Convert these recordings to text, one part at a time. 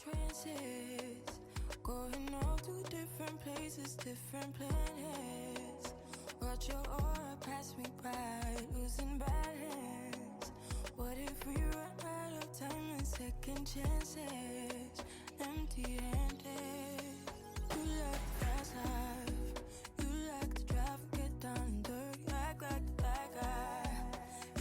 trances, going all to different places, different planets. Watch your aura pass me by, losing balance. What if we run out of time and second chances? Empty-handed. You like the fast life, you like to drive, get down and dirty, act like a bad guy.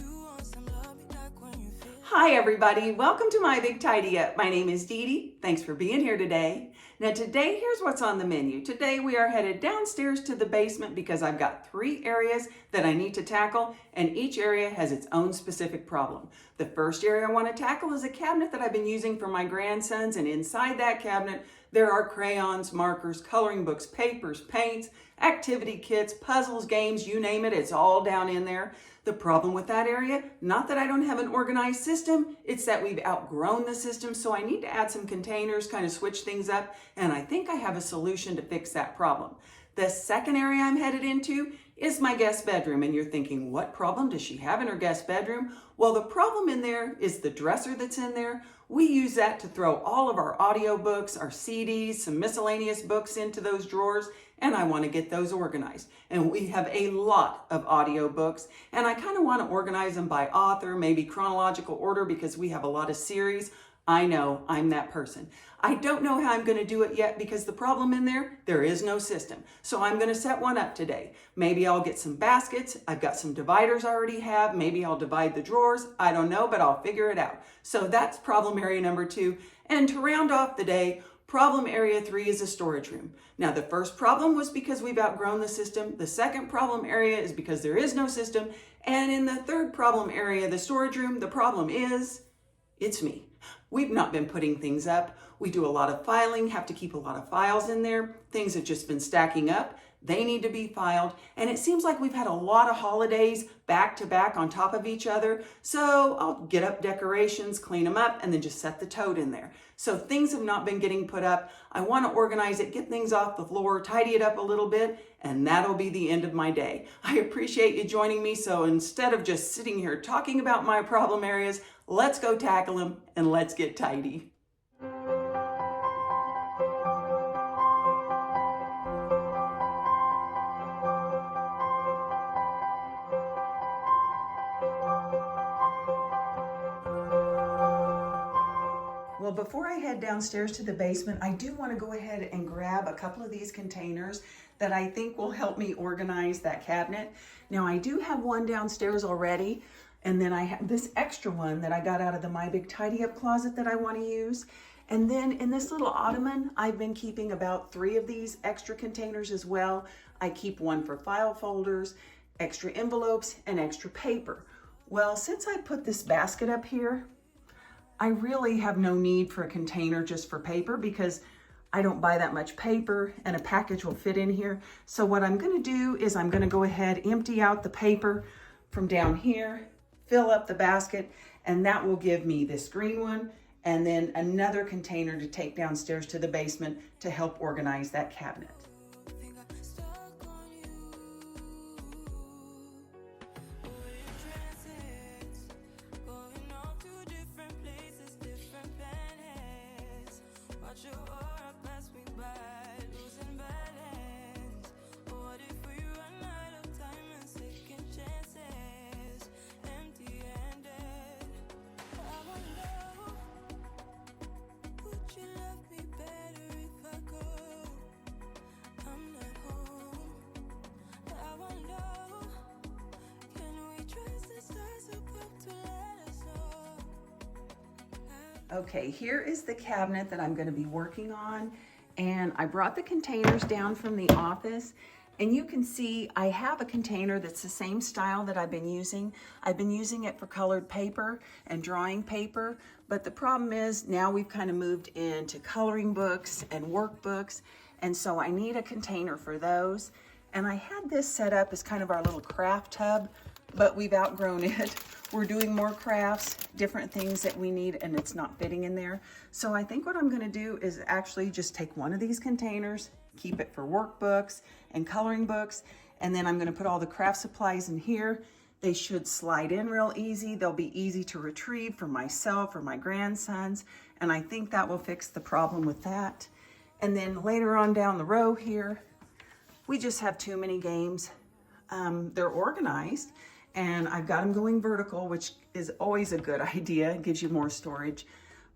You want some love, you like when you feel. Hi everybody, welcome to My Big Tidy Up. My name is DeDe. Thanks for being here today. Now today, here's what's on the menu. Today we are headed downstairs to the basement because I've got 3 areas that I need to tackle, and each area has its own specific problem. The first area I want to tackle is a cabinet that I've been using for my grandsons, and inside that cabinet there are crayons, markers, coloring books, papers, paints, activity kits, puzzles, games, you name it, it's all down in there. The problem with that area, not that I don't have an organized system, it's that we've outgrown the system, so I need to add some containers, kind of switch things up, and I think I have a solution to fix that problem. The second area I'm headed into is my guest bedroom, and you're thinking, what problem does she have in her guest bedroom? Well, the problem in there is the dresser that's in there. We use that to throw all of our audiobooks, our CDs, some miscellaneous books into those drawers, and I want to get those organized. And we have a lot of audiobooks, and I kind of want to organize them by author, maybe chronological order, because we have a lot of series. I know, I'm that person. I don't know how I'm going to do it yet because the problem in there is no system. So I'm going to set one up today. Maybe I'll get some baskets. I've got some dividers I already have. Maybe I'll divide the drawers. I don't know, but I'll figure it out. So that's problem area number 2. And to round off the day, problem area 3 is a storage room. Now the first problem was because we've outgrown the system. The second problem area is because there is no system. And in the third problem area, the storage room, the problem is, it's me. We've not been putting things up. We do a lot of filing, have to keep a lot of files in there. Things have just been stacking up. They need to be filed. And it seems like we've had a lot of holidays back to back on top of each other. So I'll get up decorations, clean them up, and then just set the tote in there. So things have not been getting put up. I want to organize it, get things off the floor, tidy it up a little bit, and that'll be the end of my day. I appreciate you joining me. So instead of just sitting here talking about my problem areas, let's go tackle them and let's get tidy. Well, before I head downstairs to the basement, I do want to go ahead and grab a couple of these containers that I think will help me organize that cabinet. Now, I do have one downstairs already, and then I have this extra one that I got out of the My Big Tidy Up closet that I want to use. And then in this little ottoman, I've been keeping about 3 of these extra containers as well. I keep one for file folders, extra envelopes, and extra paper. Well, since I put this basket up here, I really have no need for a container just for paper because I don't buy that much paper and a package will fit in here. So what I'm going to do is I'm going to go ahead, empty out the paper from down here, fill up the basket, and that will give me this green one and then another container to take downstairs to the basement to help organize that cabinet. Okay, here is the cabinet that I'm going to be working on, and I brought the containers down from the office, and you can see I have a container that's the same style that I've been using. I've been using it for colored paper and drawing paper, but the problem is now we've kind of moved into coloring books and workbooks, and so I need a container for those. And I had this set up as kind of our little craft tub, but we've outgrown it. We're doing more crafts, different things that we need, and it's not fitting in there. So I think what I'm gonna do is actually just take one of these containers, keep it for workbooks and coloring books, and then I'm gonna put all the craft supplies in here. They should slide in real easy. They'll be easy to retrieve for myself or my grandsons. and I think that will fix the problem with that. And then later on down the row here, we just have too many games. They're organized, and I've got them going vertical, which is always a good idea. It gives you more storage.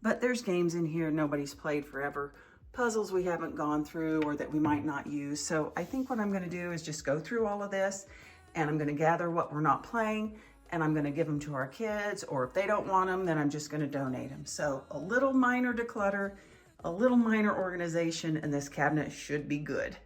But there's games in here nobody's played forever, puzzles we haven't gone through or that we might not use. So I think what I'm going to do is just go through all of this, and I'm going to gather what we're not playing, and I'm going to give them to our kids, or if they don't want them, then I'm just going to donate them. So a little minor declutter, a little minor organization, and this cabinet should be good.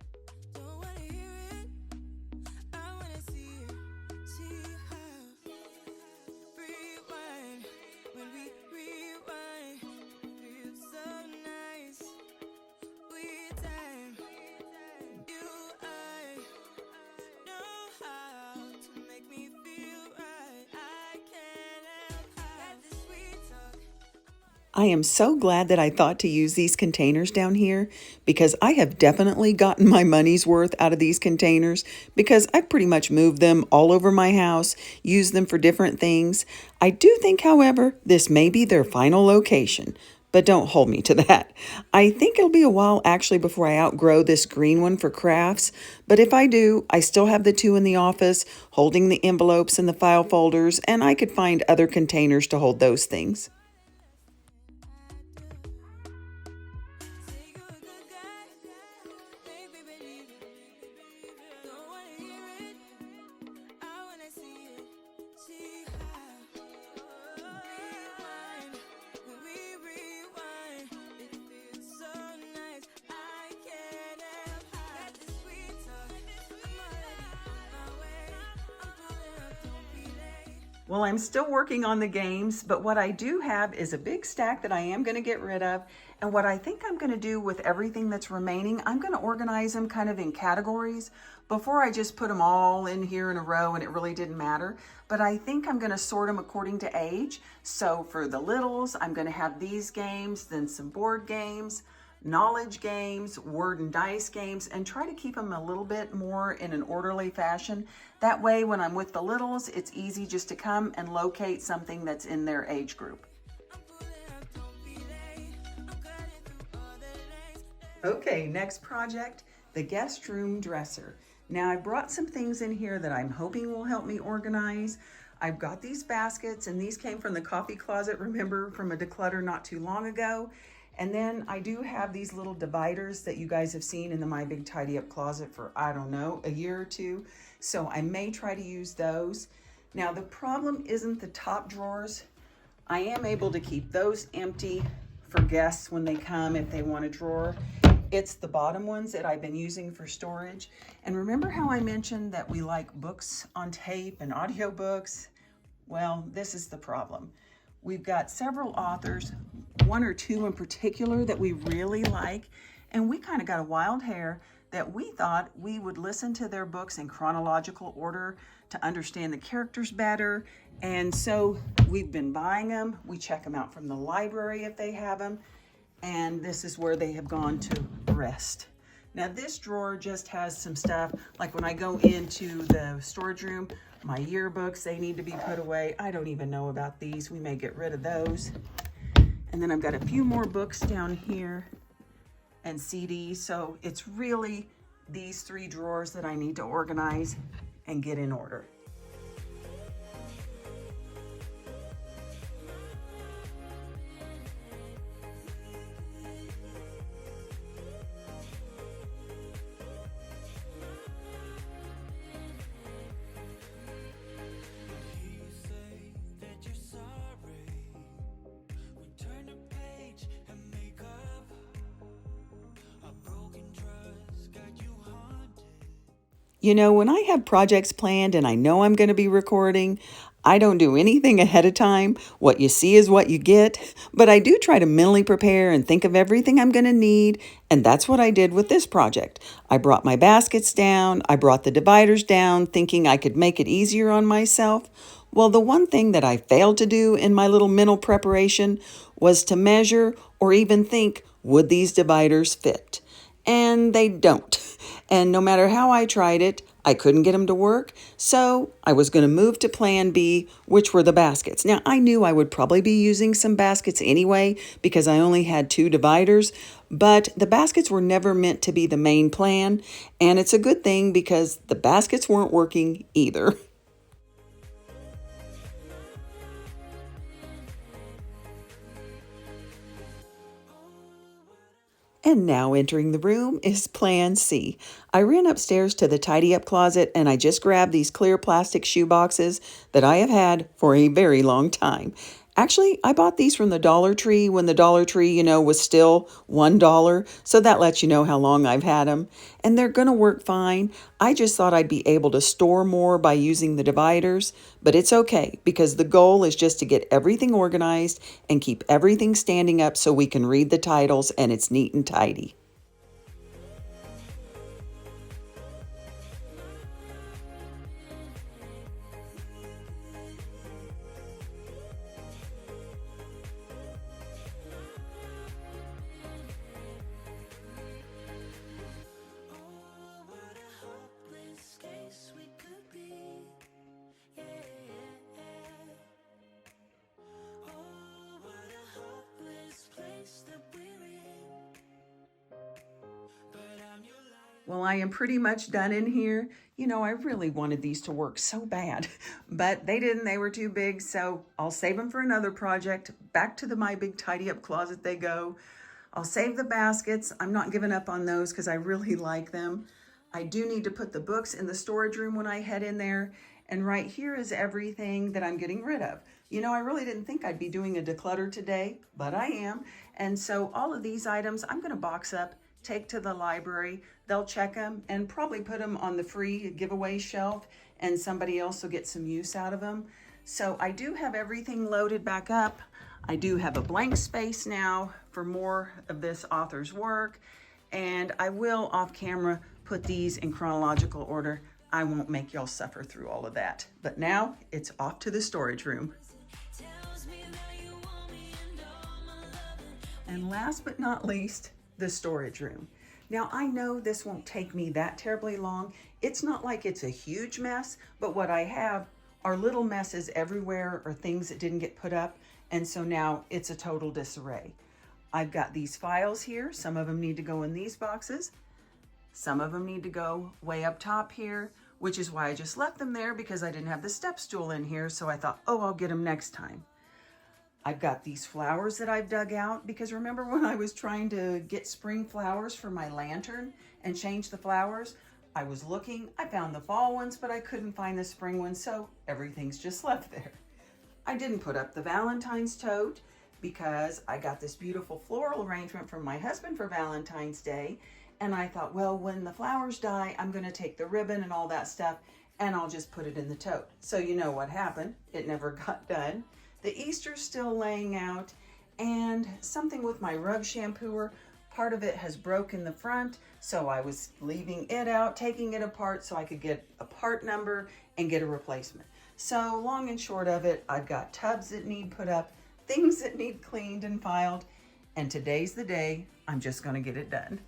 I am so glad that I thought to use these containers down here, because I have definitely gotten my money's worth out of these containers, because I've pretty much moved them all over my house, used them for different things. I do think, however, this may be their final location, but don't hold me to that. I think it'll be a while actually before I outgrow this green one for crafts, but if I do, I still have the two in the office holding the envelopes and the file folders, and I could find other containers to hold those things. Well, I'm still working on the games, but what I do have is a big stack that I am going to get rid of. And what I think I'm going to do with everything that's remaining, I'm going to organize them kind of in categories. Before I just put them all in here in a row and it really didn't matter. But I think I'm going to sort them according to age. So for the littles, I'm going to have these games, then some board games, knowledge games, word and dice games, and try to keep them a little bit more in an orderly fashion. That way, when I'm with the littles, it's easy just to come and locate something that's in their age group. Okay, next project, the guest room dresser. Now I brought some things in here that I'm hoping will help me organize. I've got these baskets, and these came from the coffee closet, remember, from a declutter not too long ago. And then I do have these little dividers that you guys have seen in the My Big Tidy Up closet for, I don't know, a year or two. So I may try to use those. Now the problem isn't the top drawers. I am able to keep those empty for guests when they come if they want a drawer. It's the bottom ones that I've been using for storage. And remember how I mentioned that we like books on tape and audiobooks? Well, this is the problem. We've got several authors, one or two in particular that we really like, and we kind of got a wild hair that we thought we would listen to their books in chronological order to understand the characters better. And so we've been buying them. We check them out from the library if they have them, and this is where they have gone to rest. Now this drawer just has some stuff, like when I go into the storage room, my yearbooks, they need to be put away. I don't even know about these. We may get rid of those. And then I've got a few more books down here and CDs. So it's really these three drawers that I need to organize and get in order. You know, when I have projects planned and I know I'm going to be recording, I don't do anything ahead of time. What you see is what you get. But I do try to mentally prepare and think of everything I'm going to need. And that's what I did with this project. I brought my baskets down. I brought the dividers down, thinking I could make it easier on myself. Well, the one thing that I failed to do in my little mental preparation was to measure or even think, would these dividers fit? And they don't. And no matter how I tried it, I couldn't get them to work, so I was going to move to plan B, which were the baskets. Now, I knew I would probably be using some baskets anyway because I only had 2 dividers, but the baskets were never meant to be the main plan, and it's a good thing because the baskets weren't working either. And now entering the room is Plan C. I ran upstairs to the tidy up closet and I just grabbed these clear plastic shoe boxes that I have had for a very long time. Actually, I bought these from the Dollar Tree when the Dollar Tree, was still $1. So that lets you know how long I've had them. And they're going to work fine. I just thought I'd be able to store more by using the dividers. But it's okay because the goal is just to get everything organized and keep everything standing up so we can read the titles and it's neat and tidy. Well, I am pretty much done in here. I really wanted these to work so bad, but they didn't. They were too big, so I'll save them for another project. Back to my big tidy up closet they go. I'll save the baskets. I'm not giving up on those because I really like them. I do need to put the books in the storage room when I head in there. And right here is everything that I'm getting rid of. I really didn't think I'd be doing a declutter today, but I am. And so all of these items I'm going to box up, take to the library. They'll check them and probably put them on the free giveaway shelf and somebody else will get some use out of them. So I do have everything loaded back up. I do have a blank space now for more of this author's work, and I will off camera put these in chronological order. I won't make y'all suffer through all of that. But now it's off to the storage room. And last but not least, the storage room. Now I know this won't take me that terribly long. It's not like it's a huge mess, but what I have are little messes everywhere or things that didn't get put up. And so now it's a total disarray. I've got these files here. Some of them need to go in these boxes. Some of them need to go way up top here, which is why I just left them there because I didn't have the step stool in here. So I thought, oh, I'll get them next time. I've got these flowers that I've dug out because remember when I was trying to get spring flowers for my lantern and change the flowers? I was looking, I found the fall ones, but I couldn't find the spring ones, so everything's just left there. I didn't put up the Valentine's tote because I got this beautiful floral arrangement from my husband for Valentine's Day. And I thought, well, when the flowers die, I'm going to take the ribbon and all that stuff and I'll just put it in the tote. So you know what happened. It never got done. The Easter's still laying out, and something with my rug shampooer, part of it has broken the front, so I was leaving it out, taking it apart so I could get a part number and get a replacement. So long and short of it, I've got tubs that need put up, things that need cleaned and filed, and today's the day I'm just going to get it done.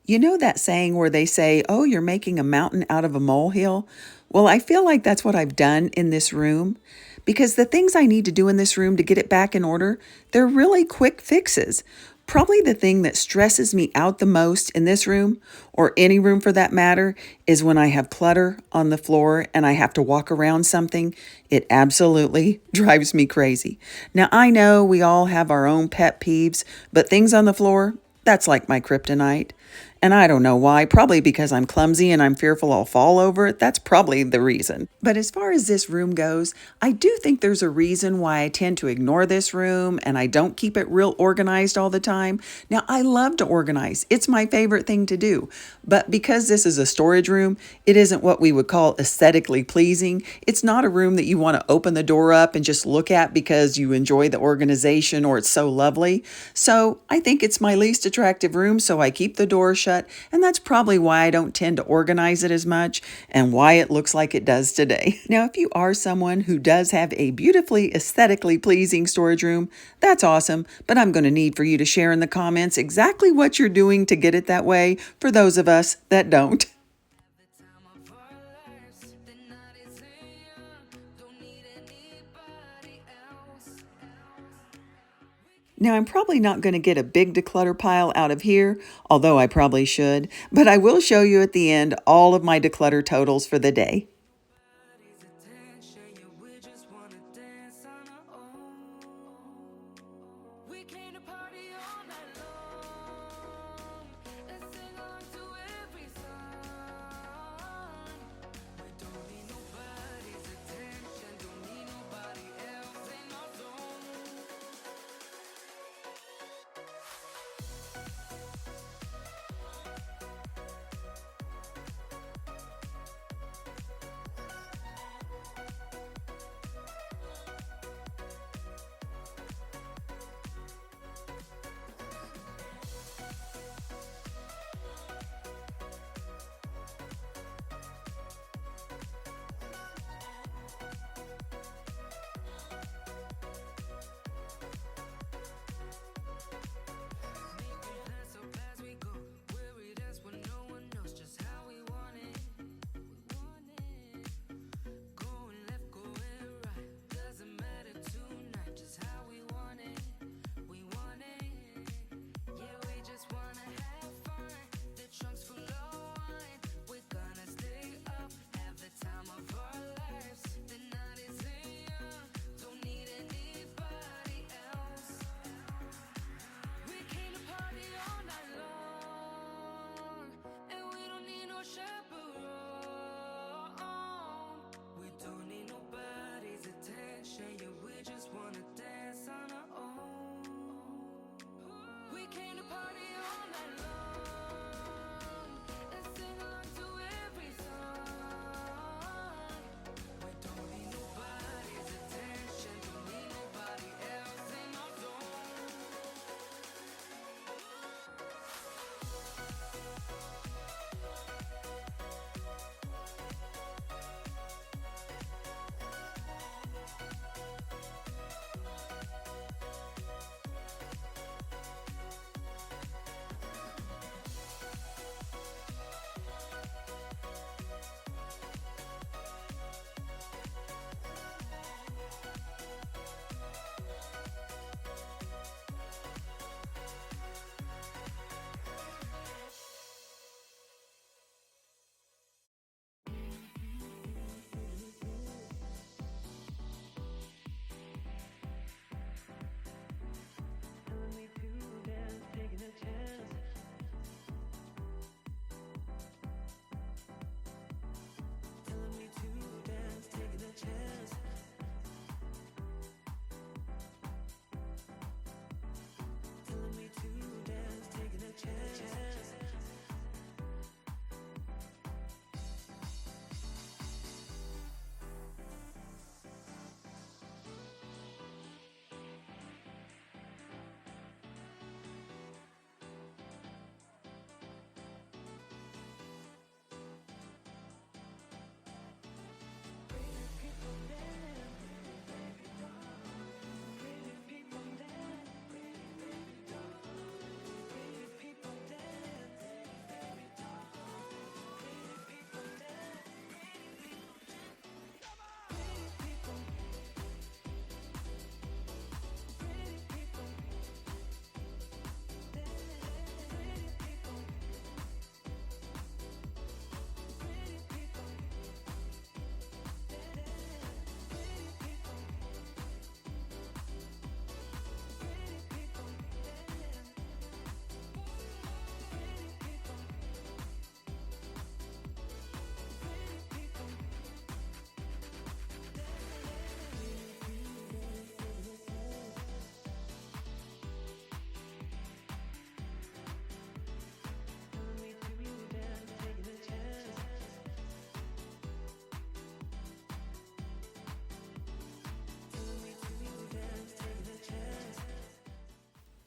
You know that saying where they say, oh, you're making a mountain out of a molehill? Well, I feel like that's what I've done in this room because the things I need to do in this room to get it back in order, they're really quick fixes. Probably the thing that stresses me out the most in this room, or any room for that matter, is when I have clutter on the floor and I have to walk around something. It absolutely drives me crazy. Now, I know we all have our own pet peeves, but things on the floor, that's like my kryptonite. And I don't know why, probably because I'm clumsy and I'm fearful I'll fall over it. That's probably the reason. But as far as this room goes, I do think there's a reason why I tend to ignore this room and I don't keep it real organized all the time. Now, I love to organize. It's my favorite thing to do. But because this is a storage room, it isn't what we would call aesthetically pleasing. It's not a room that you want to open the door up and just look at because you enjoy the organization or it's so lovely. So I think it's my least attractive room, so I keep the door shut shut, and that's probably why I don't tend to organize it as much and why it looks like it does today. Now, if you are someone who does have a beautifully aesthetically pleasing storage room, that's awesome, but I'm going to need for you to share in the comments exactly what you're doing to get it that way for those of us that don't. Now, I'm probably not going to get a big declutter pile out of here, although I probably should, but I will show you at the end all of my declutter totals for the day.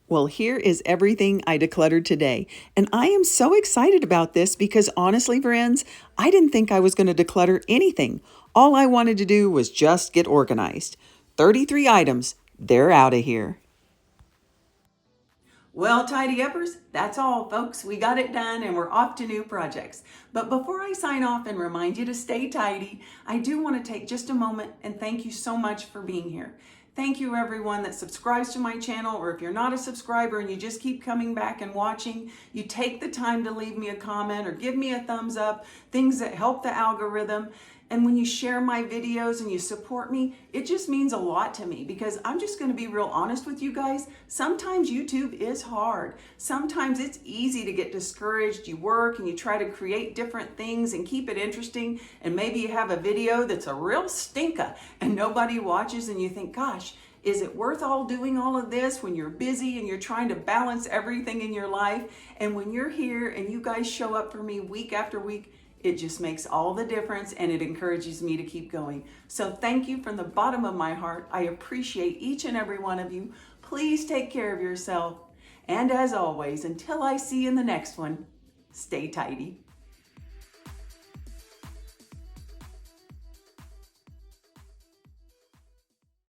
Well, here is everything I decluttered today. And I am so excited about this because honestly, friends, I didn't think I was going to declutter anything. All I wanted to do was just get organized. 33 items, they're out of here. Well, tidy uppers, that's all, folks. We got it done and we're off to new projects. But before I sign off and remind you to stay tidy, I do want to take just a moment and thank you so much for being here. Thank you, everyone that subscribes to my channel, or if you're not a subscriber and you just keep coming back and watching, you take the time to leave me a comment or give me a thumbs up, things that help the algorithm. And when you share my videos and you support me, it just means a lot to me because I'm just going to be real honest with you guys. Sometimes YouTube is hard. Sometimes it's easy to get discouraged. You work and you try to create different things and keep it interesting. And maybe you have a video that's a real stinker and nobody watches and you think, gosh, is it worth doing all of this when you're busy and you're trying to balance everything in your life? And when you're here and you guys show up for me week after week, it just makes all the difference and it encourages me to keep going. So thank you from the bottom of my heart. I appreciate each and every one of you. Please take care of yourself. And as always, until I see you in the next one, stay tidy.